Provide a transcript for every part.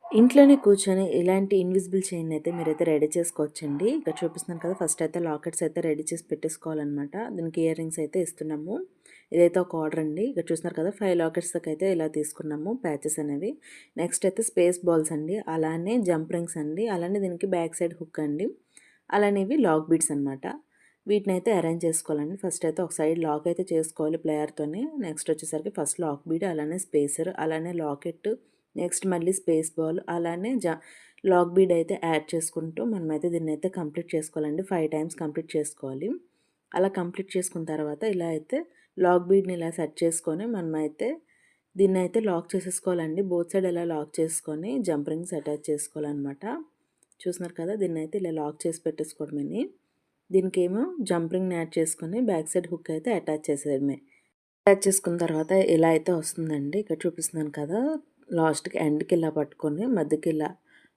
ఇంట్లోనే కూర్చొని ఇలాంటి ఇన్విజిబుల్ చైన్ అయితే మీరైతే రెడీ చేసుకోవచ్చండి. ఇక్కడ చూపిస్తున్నాను కదా! ఫస్ట్ అయితే లాకెట్స్ అయితే రెడీ చేసి పెట్టేసుకోవాలనమాట. దీనికి ఇయర్ రింగ్స్ అయితే ఇస్తున్నాము. ఇదైతే ఒక ఆర్డర్ అండి. ఇక్కడ చూస్తున్నారు కదా! 5 లాకెట్స్ దాకా అయితే ఇలా తీసుకున్నాము ప్యాచెస్ అనేవి. నెక్స్ట్ అయితే స్పేస్ బాల్స్ అండి. అలానే జంప్ రింగ్స్ అండి. అలానే దీనికి బ్యాక్ సైడ్ హుక్ అండి. అలానే ఇవి లాక్ బీడ్స్ అనమాట. వీటినైతే అరేంజ్ చేసుకోవాలండి. ఫస్ట్ అయితే ఒక సైడ్ లాక్ అయితే చేసుకోవాలి ప్లేయర్‌తోని. నెక్స్ట్ వచ్చేసరికి ఫస్ట్ లాక్ బీడ్, అలానే స్పేసర్, అలానే లాకెట్, నెక్స్ట్ మళ్ళీ స్పేస్ బాల్, అలానే లాక్ బీడ్ అయితే యాడ్ చేసుకుంటూ మనమైతే దీన్నైతే కంప్లీట్ చేసుకోవాలండి. 5 టైమ్స్ కంప్లీట్ చేసుకోవాలి. అలా కంప్లీట్ చేసుకున్న తర్వాత ఇలా అయితే లాక్ బీడ్‌ని ఇలా సెట్ చేసుకొని మనమైతే దీన్నైతే లాక్ చేసేసుకోవాలండి. బోత్ సైడ్ ఇలా లాక్ చేసుకొని జంప్ రింగ్స్ అటాచ్ చేసుకోవాలనమాట. చూస్తున్నారు కదా! దీన్నైతే ఇలా లాక్ చేసి పెట్టేసుకోవడమేని. దీనికేమో జంప్ రింగ్‌ని యాడ్ చేసుకొని బ్యాక్ సైడ్ హుక్ అయితే అటాచ్ చేసేయడమే. అటాచ్ చేసుకున్న తర్వాత ఇలా అయితే వస్తుందండి. ఇక్కడ చూపిస్తున్నాను కదా! లాస్ట్‌కి ఎండ్‌కి ఇలా పట్టుకొని మధ్యకి ఇలా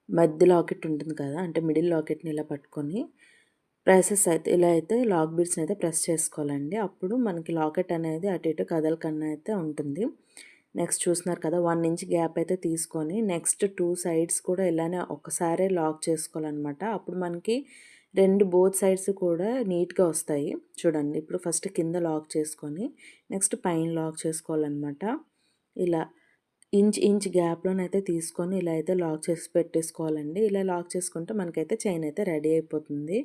మధ్య లాకెట్ ఉంటుంది కదా! అంటే మిడిల్ లాకెట్‌ని ఇలా పట్టుకొని ప్రెసెస్ అయితే ఇలా అయితే లాక్ బీడ్స్‌ని అయితే ప్రెస్ చేసుకోవాలండి. అప్పుడు మనకి లాకెట్ అనేది అటు ఇటు కదలకుండా అయితే ఉంటుంది. నెక్స్ట్ చూస్తున్నారు కదా! 1 ఇంచ్ గ్యాప్ అయితే తీసుకొని నెక్స్ట్ 2 సైడ్స్ కూడా ఇలానే ఒక్కసారే లాక్ చేసుకోవాలనమాట. అప్పుడు మనకి 2 బోత్ సైడ్స్ కూడా నీట్‌గా వస్తాయి. చూడండి ఇప్పుడు ఫస్ట్ కింద లాక్ చేసుకొని నెక్స్ట్ పైన లాక్ చేసుకోవాలనమాట. ఇలా ఇంచ్ గ్యాప్‌లోనైతే తీసుకొని ఇలా అయితే లాక్ చేసి పెట్టేసుకోవాలండి. ఇలా లాక్ చేసుకుంటే మనకైతే చైన్ అయితే రెడీ అయిపోతుంది.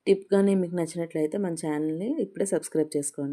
టిప్ గాని మీకు నచ్చినట్లయితే మన ఛానల్‌ని ఇప్పుడే సబ్స్క్రైబ్ చేసుకోండి.